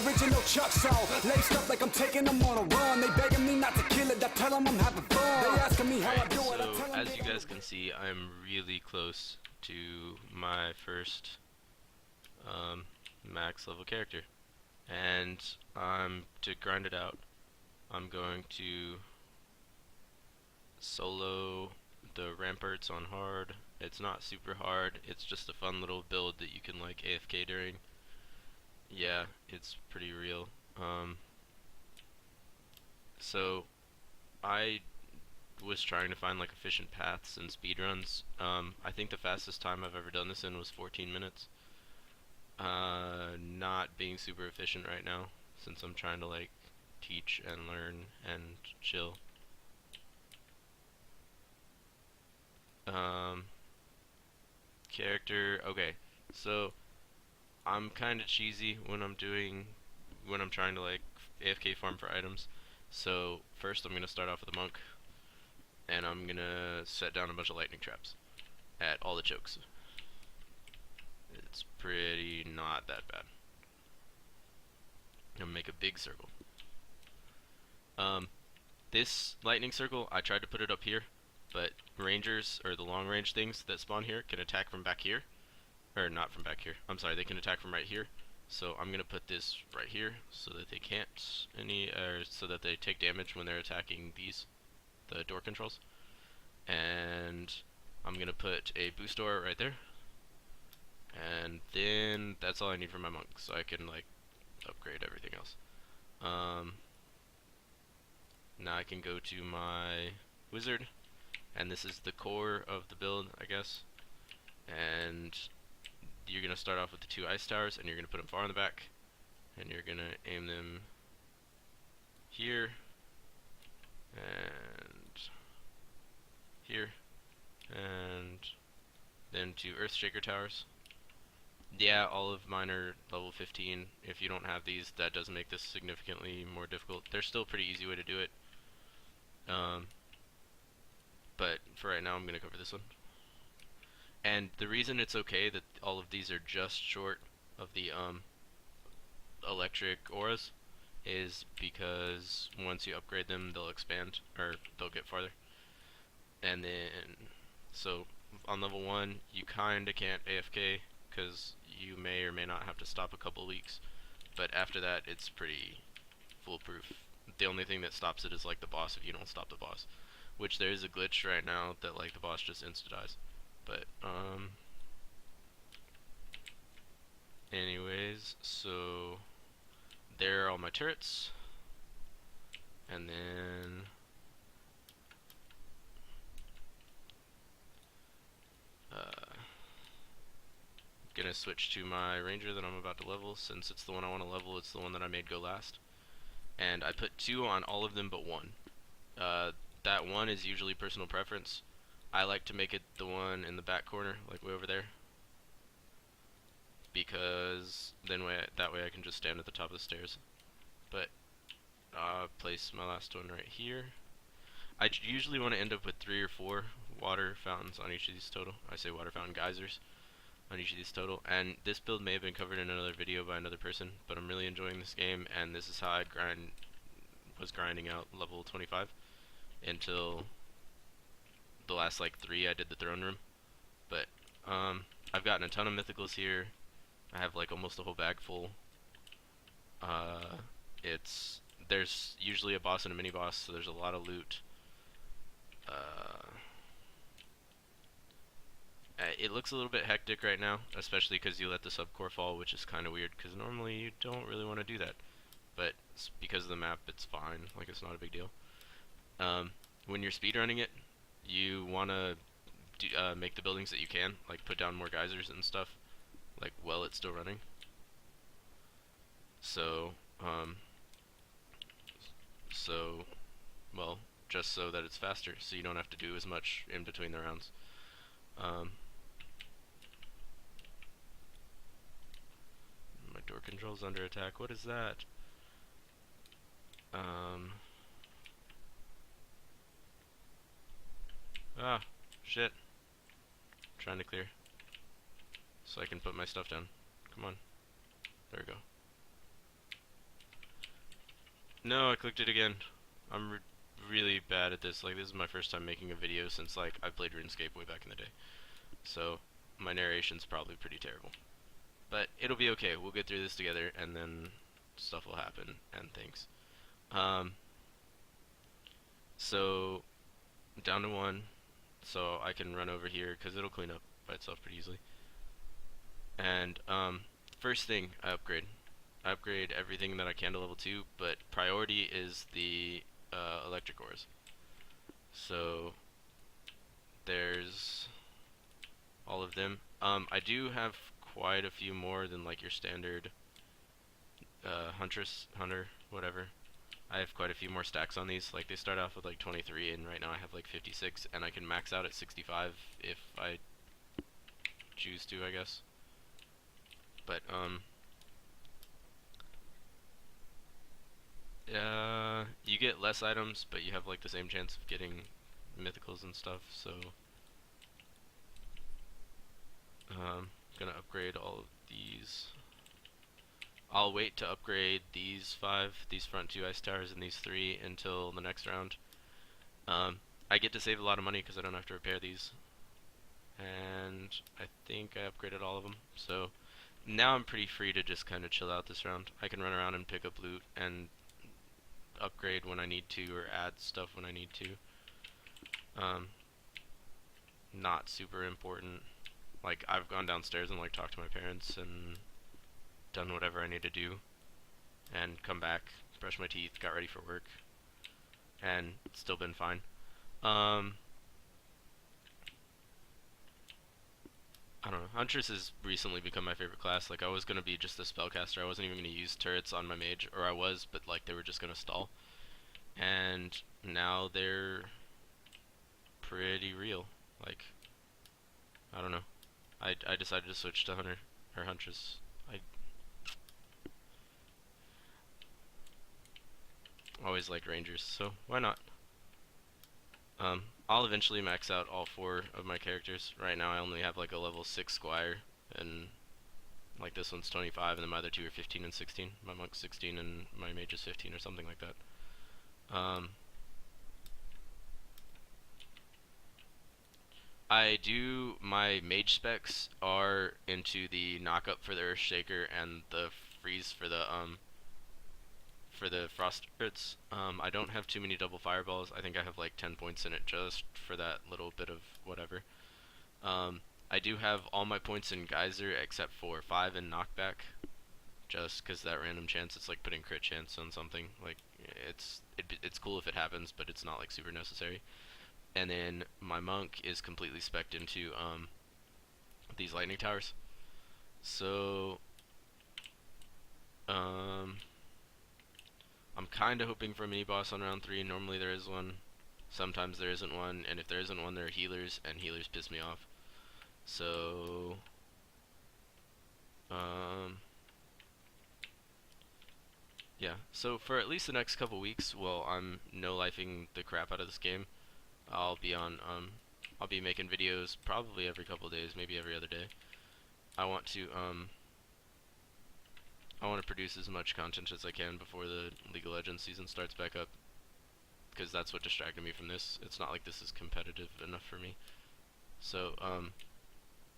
original Chuck song. Laced up like I'm taking them on a run. They begging me not to kill it, I tell them I'm having fun. They asking me how I do it, I tell them. As you guys can see, I'm really close to my first max level character. And to grind it out, I'm going to solo the Ramparts on hard. It's not super hard, it's just a fun little build that you can like AFK during. Yeah, it's pretty real. So I was trying to find like efficient paths and speedruns. I think the fastest time I've ever done this in was 14 minutes. Not being super efficient right now since I'm trying to like teach and learn and chill. Character, okay, so I'm kinda cheesy when I'm trying to like AFK farm for items. So first I'm gonna start off with a monk, and I'm gonna set down a bunch of lightning traps at all the chokes. It's pretty not that bad. I'm gonna make a big circle. This lightning circle, I tried to put it up here, but rangers, or the long range things that spawn here, can attack from back here. Or not from back here, I'm sorry, they can attack from right here. So I'm gonna put this right here so that they can't so that they take damage when they're attacking the door controls. And I'm gonna put a boost door right there. And then that's all I need for my monk, so I can like upgrade everything else. Now I can go to my wizard, and this is the core of the build, I guess. And you're gonna start off with the 2 ice towers, and you're gonna put them far in the back, and you're gonna aim them here and here, and then 2 Earthshaker towers. Yeah, all of mine are level 15. If you don't have these, that does make this significantly more difficult. There's still a pretty easy way to do it. But for right now, I'm going to cover this one. And the reason it's okay that all of these are just short of the electric auras is because once you upgrade them, they'll expand, or they'll get farther. And then, so on level 1, you kinda can't AFK, because you may or may not have to stop a couple weeks. But after that, it's pretty foolproof. The only thing that stops it is like the boss if you don't stop the boss. Which there is a glitch right now that like the boss just insta-dies. But, anyways, so there are all my turrets. And then gonna switch to my ranger that I'm about to level. Since it's the one I want to level, it's the one that I made go last. And I put 2 on all of them but 1. That one is usually personal preference. I like to make it the one in the back corner, like way over there, because then that way I can just stand at the top of the stairs. But place my last one right here. I usually want to end up with 3 or 4 water fountains on each of these total. I say water fountain geysers on each of these total. And this build may have been covered in another video by another person, but I'm really enjoying this game, and this is how I was grinding out level 25 until the last like 3 I did the throne room. But I've gotten a ton of mythicals here. I have like almost a whole bag full. There's usually a boss and a mini boss, so there's a lot of loot. It looks a little bit hectic right now, especially because you let the subcore fall, which is kind of weird, because normally you don't really want to do that. But because of the map, it's fine, like it's not a big deal. When you're speedrunning it, you want to make the buildings that you can, like put down more geysers and stuff, like while it's still running. So, well, just so that it's faster, so you don't have to do as much in between the rounds. My door control's under attack. What is that? Ah, shit. I'm trying to clear, so I can put my stuff down. Come on. There we go. No, I clicked it again. I'm really bad at this. Like, this is my first time making a video since, like, I played RuneScape way back in the day. So, my narration's probably pretty terrible. But it'll be okay. We'll get through this together, and then stuff will happen, and things. So, down to 1. So, I can run over here, because it'll clean up by itself pretty easily. And, first thing, I upgrade. I upgrade everything that I can to level 2, but priority is the electric ores. So there's all of them. I do have quite a few more than like your standard Huntress, Hunter, whatever. I have quite a few more stacks on these. Like they start off with like 23, and right now I have like 56, and I can max out at 65 if I choose to, I guess. But you get less items, but you have like the same chance of getting mythicals and stuff, so gonna upgrade all of these. I'll wait to upgrade these 5, these front 2 ice towers, and these 3 until the next round. I get to save a lot of money because I don't have to repair these, and I think I upgraded all of them, so now I'm pretty free to just kind of chill out this round. I can run around and pick up loot and upgrade when I need to, or add stuff when I need to. Not super important. Like, I've gone downstairs and like talked to my parents and done whatever I need to do, and come back, brush my teeth, got ready for work, and it's still been fine. I don't know. Huntress has recently become my favorite class. Like, I was gonna be just a spellcaster. I wasn't even gonna use turrets on my mage, or I was, but like they were just gonna stall. And now they're pretty real. Like, I don't know. I decided to switch to Hunter or Huntress. I always liked Rangers, so why not? I'll eventually max out all 4 of my characters. Right now I only have like a level 6 Squire, and like this one's 25, and then my other 2 are 15 and 16. My monk's 16 and my mage is 15 or something like that. My mage specs are into the knock up for the Earthshaker and the freeze for the frost spirits. I don't have too many double fireballs. I think I have like 10 points in it just for that little bit of whatever. I do have all my points in Geyser except for 5 in knockback, just because that random chance. It's like putting crit chance on something. Like it's cool if it happens, but it's not like super necessary. And then my monk is completely spec'd into these lightning towers. So I'm kind of hoping for a mini boss on round 3. Normally there is one. Sometimes there isn't one, and if there isn't one, there are healers, and healers piss me off. So yeah. So for at least the next couple weeks, while I'm no-lifing the crap out of this game, I'll be making videos probably every couple days, maybe every other day. I want to produce as much content as I can before the League of Legends season starts back up, because that's what distracted me from this. It's not like this is competitive enough for me. So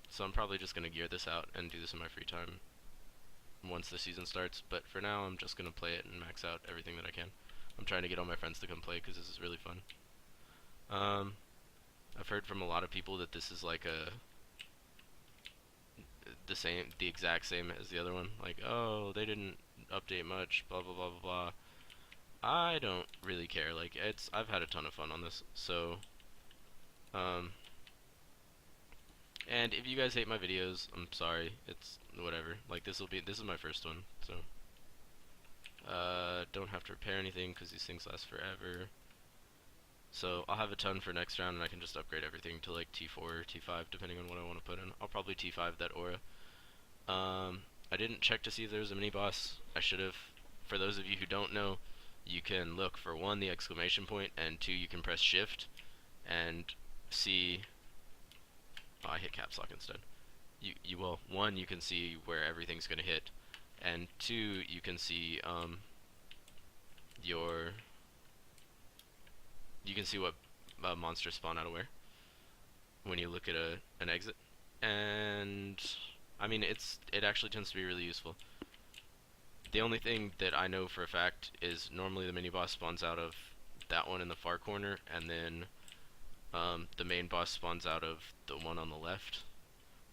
so I'm probably just gonna gear this out and do this in my free time once the season starts. But for now, I'm just gonna play it and max out everything that I can. I'm trying to get all my friends to come play because this is really fun. I've heard from a lot of people that this is like the exact same as the other one. Like, oh, they didn't update much, blah blah blah blah blah. I don't really care. Like, I've had a ton of fun on this. So, and if you guys hate my videos, I'm sorry. It's whatever. Like, this is my first one, so don't have to repair anything because these things last forever. So I'll have a ton for next round, and I can just upgrade everything to like T4 or T5 depending on what I want to put in. I'll probably T5 that aura. I didn't check to see if there was a mini boss. I should have. For those of you who don't know, you can look for 1, the exclamation point, and 2, you can press shift and see. Oh, I hit caps lock instead. You will. 1, you can see where everything's gonna hit, and 2, you can see you can see what monsters spawn out of where when you look at an exit, and I mean it actually tends to be really useful. The only thing that I know for a fact is normally the mini boss spawns out of that one in the far corner, and then the main boss spawns out of the one on the left.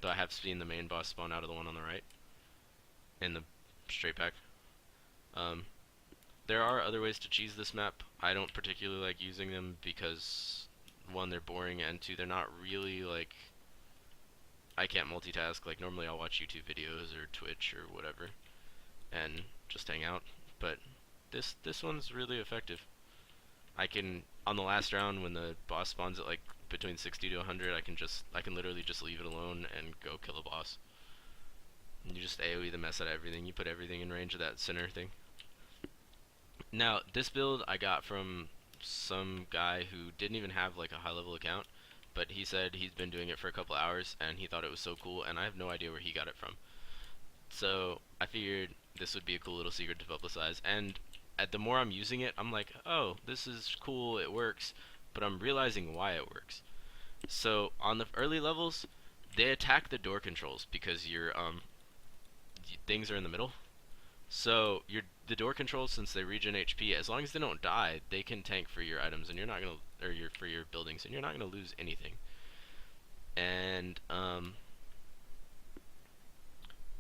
Though I have seen the main boss spawn out of the one on the right in the straight pack. There are other ways to cheese this map. I don't particularly like using them because, one, they're boring, and two, they're not really like, I can't multitask. Like normally I'll watch YouTube videos or Twitch or whatever and just hang out, but this one's really effective. I can, on the last round when the boss spawns at like between 60 to 100, I can literally just leave it alone and go kill a boss. And you just AoE the mess out of everything. You put everything in range of that center thing. Now, this build I got from some guy who didn't even have like a high level account, but he said he's been doing it for a couple hours and he thought it was so cool, and I have no idea where he got it from. So I figured this would be a cool little secret to publicize, and the more I'm using it, I'm like, oh, this is cool, it works, but I'm realizing why it works. So on the early levels, they attack the door controls because your things are in the middle. So the door controls, since they regen HP, as long as they don't die, they can tank for your items, and you're not gonna, or for your buildings, and you're not gonna lose anything. And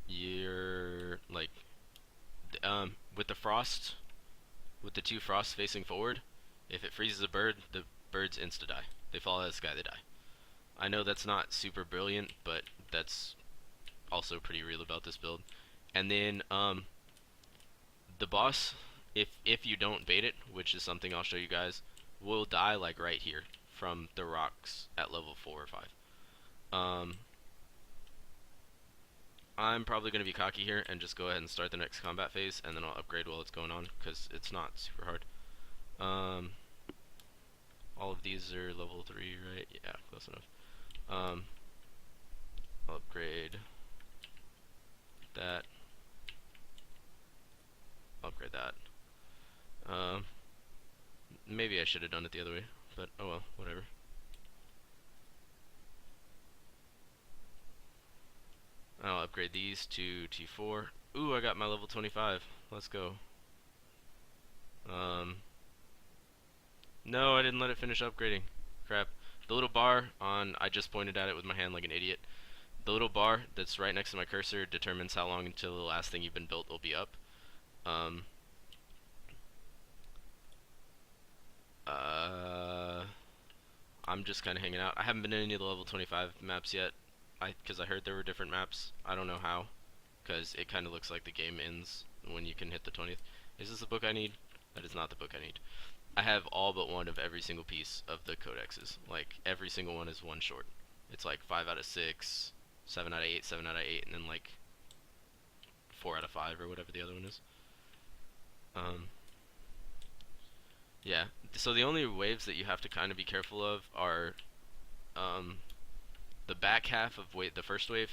you're like, with the frost, with the two frosts facing forward, if it freezes a bird, the birds insta die. They fall out of the sky, they die. I know that's not super brilliant, but that's also pretty real about this build. And then the boss, if you don't bait it, which is something I'll show you guys, will die like right here from the rocks at level 4 or 5. I'm probably going to be cocky here and just go ahead and start the next combat phase, and then I'll upgrade while it's going on, because it's not super hard. All of these are level 3, right? Yeah, close enough. I'll upgrade that. Upgrade that. Maybe I should have done it the other way, but oh well, whatever. I'll upgrade these to T4. Ooh, I got my level 25. Let's go. No, I didn't let it finish upgrading. Crap. The little bar on, I just pointed at it with my hand like an idiot. The little bar that's right next to my cursor determines how long until the last thing you've been built will be up. I'm just kind of hanging out. I haven't been in any of the level 25 maps yet, because I heard there were different maps. I don't know how, because it kind of looks like the game ends when you can hit the 20th. Is this the book I need? That is not the book I need. I have all but one of every single piece of the codexes. Like, every single one is one short. It's like 5 out of 6, 7 out of 8, 7 out of 8, and then like 4 out of 5 or whatever the other one is. Yeah, so the only waves that you have to kind of be careful of are the back half of the first wave,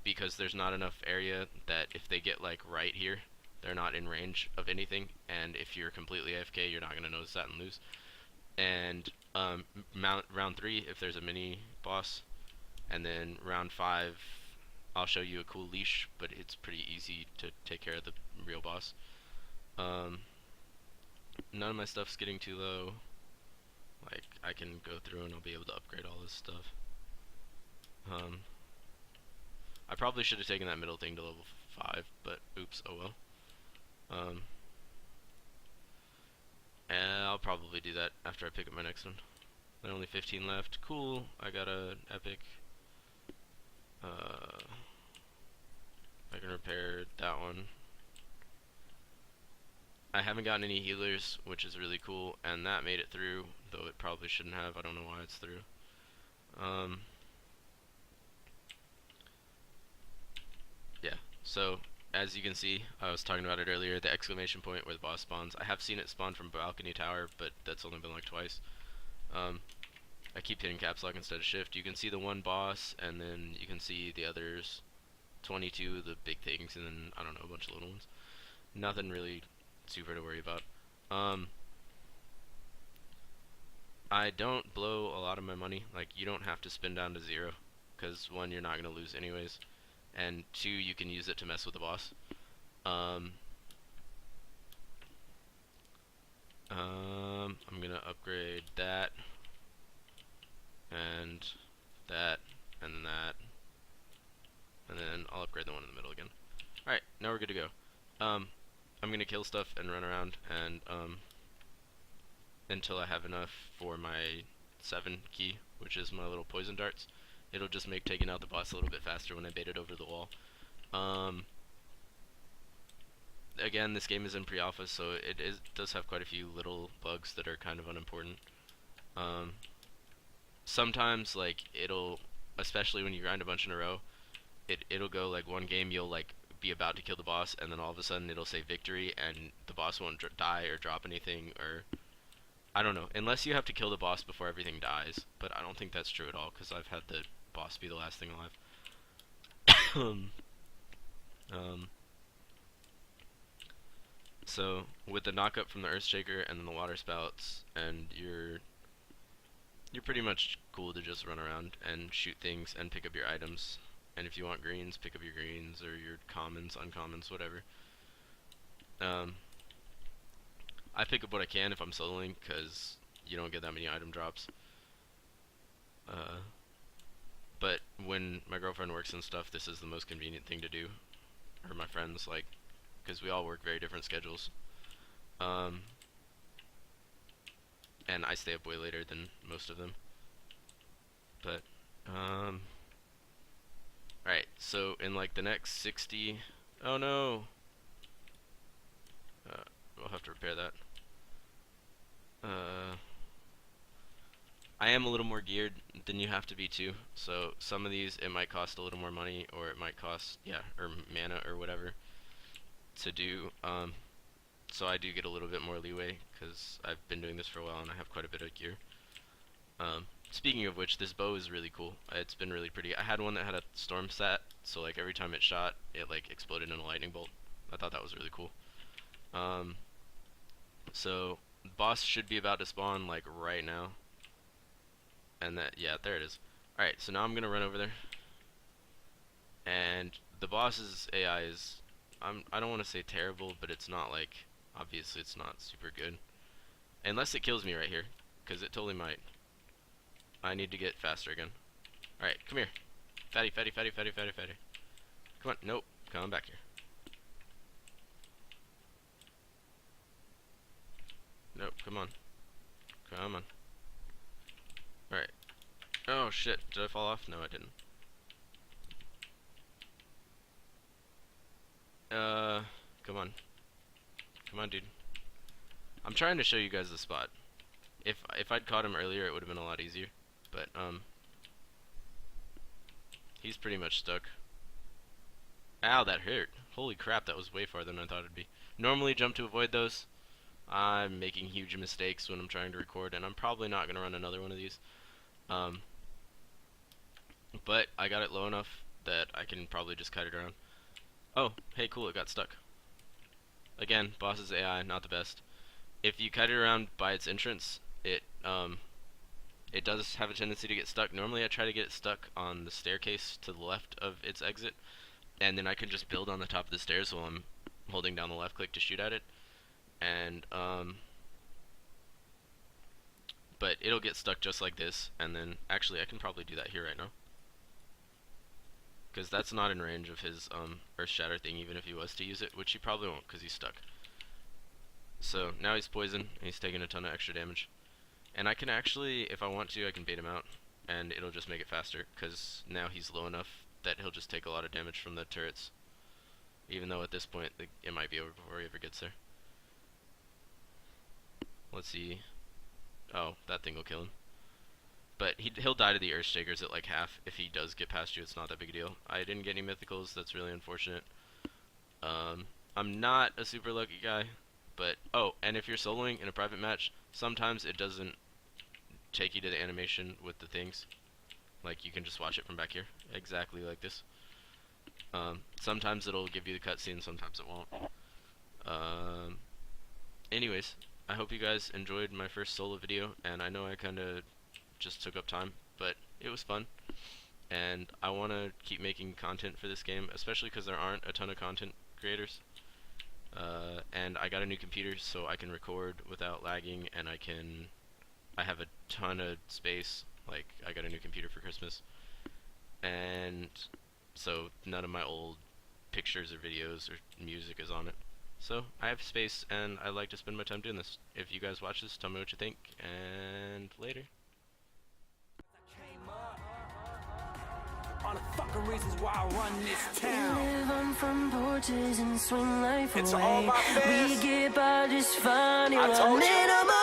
because there's not enough area that if they get like right here, they're not in range of anything, and if you're completely AFK, you're not going to notice that and lose. And round 3, if there's a mini boss, and then round 5, I'll show you a cool leash, but it's pretty easy to take care of the real boss. None of my stuff's getting too low. Like, I can go through and I'll be able to upgrade all this stuff. I probably should have taken that middle thing to level 5, but oops, oh well. And I'll probably do that after I pick up my next one. There are only 15 left. Cool, I got an epic. I can repair that one. I haven't gotten any healers, which is really cool, and that made it through, though it probably shouldn't have. I don't know why it's through. Yeah, so as you can see, I was talking about it earlier, the exclamation point where the boss spawns. I have seen it spawn from Balcony Tower, but that's only been like twice. I keep hitting caps lock instead of shift. You can see the one boss, and then you can see the others, 22, the big things, and then, I don't know, a bunch of little ones. Nothing really super to worry about. I don't blow a lot of my money. Like, you don't have to spin down to 0, because 1, you're not gonna lose anyways, and 2, you can use it to mess with the boss. I'm gonna upgrade that, and that, and then that, and then I'll upgrade the one in the middle again. Alright, now we're good to go. I'm gonna kill stuff and run around, and until I have enough for my 7 key, which is my little poison darts. It'll just make taking out the boss a little bit faster when I bait it over the wall. Again, this game is in pre-alpha, so it does have quite a few little bugs that are kind of unimportant. Sometimes, like, it'll, especially when you grind a bunch in a row, it'll go like one game you'll like be about to kill the boss, and then all of a sudden it'll say victory, and the boss won't die or drop anything, or I don't know, unless you have to kill the boss before everything dies. But I don't think that's true at all, because I've had the boss be the last thing alive. So with the knockup from the Earthshaker and then the water spouts, and you're pretty much cool to just run around and shoot things and pick up your items. And if you want greens, pick up your greens or your commons, uncommons, whatever. I pick up what I can if I'm soloing, because you don't get that many item drops. But when my girlfriend works and stuff, this is the most convenient thing to do. Or my friends, like, because we all work very different schedules. And I stay up way later than most of them. But, alright, so in like the next 60... Oh no! We'll have to repair that. I am a little more geared than you have to be too, so some of these it might cost a little more money, or it might cost, or mana or whatever to do, so I do get a little bit more leeway, because I've been doing this for a while and I have quite a bit of gear. Speaking of which, this bow is really cool. It's been really pretty. I had one that had a storm stat, so like every time it shot, it like exploded in a lightning bolt. I thought that was really cool. So the boss should be about to spawn like right now. And that, yeah, there it is. Alright, so now I'm gonna run over there. And the boss's AI is, I don't want to say terrible, but it's not like, obviously it's not super good. Unless it kills me right here, because it totally might. I need to get faster again. Alright, come here. Fatty, fatty, fatty, fatty, fatty, fatty. Come on, nope, come on back here. Nope, come on. Come on. Alright. Oh shit, did I fall off? No, I didn't. Come on. Come on, dude. I'm trying to show you guys the spot. If I'd caught him earlier, it would have been a lot easier. But, he's pretty much stuck. Ow, that hurt. Holy crap, that was way farther than I thought it'd be. Normally jump to avoid those. I'm making huge mistakes when I'm trying to record, and I'm probably not going to run another one of these. But I got it low enough that I can probably just kite it around. Oh, hey, cool, it got stuck. Again, boss's AI, not the best. If you kite it around by its entrance, it does have a tendency to get stuck. Normally I try to get it stuck on the staircase to the left of its exit, and then I can just build on the top of the stairs while I'm holding down the left click to shoot at it. And, but it'll get stuck just like this, and then, actually I can probably do that here right now. Because that's not in range of his, Earth Shatter thing, even if he was to use it, which he probably won't, because he's stuck. So, now he's poisoned, and he's taking a ton of extra damage. And I can actually, if I want to, I can bait him out, and it'll just make it faster, because now he's low enough that he'll just take a lot of damage from the turrets. Even though at this point, it might be over before he ever gets there. Let's see. Oh, that thing will kill him. But he'll die to the Earthshakers at like half. If he does get past you, it's not that big a deal. I didn't get any mythicals, that's really unfortunate. I'm not a super lucky guy, but, oh, and if you're soloing in a private match, sometimes it doesn't take you to the animation with the things. Like, you can just watch it from back here, exactly like this. Sometimes it'll give you the cutscene, sometimes it won't. Anyways, I hope you guys enjoyed my first solo video, and I know I kind of just took up time, but it was fun. And I want to keep making content for this game, especially because there aren't a ton of content creators. And I got a new computer, so I can record without lagging, and I have a ton of space. Like, I got a new computer for Christmas, and so none of my old pictures or videos or music is on it. So I have space, and I like to spend my time doing this. If you guys watch this, tell me what you think, and later. All the fucking reasons why I run this town. We live on front porches and swing life It's away. all my fans. We get by just fine. I told you.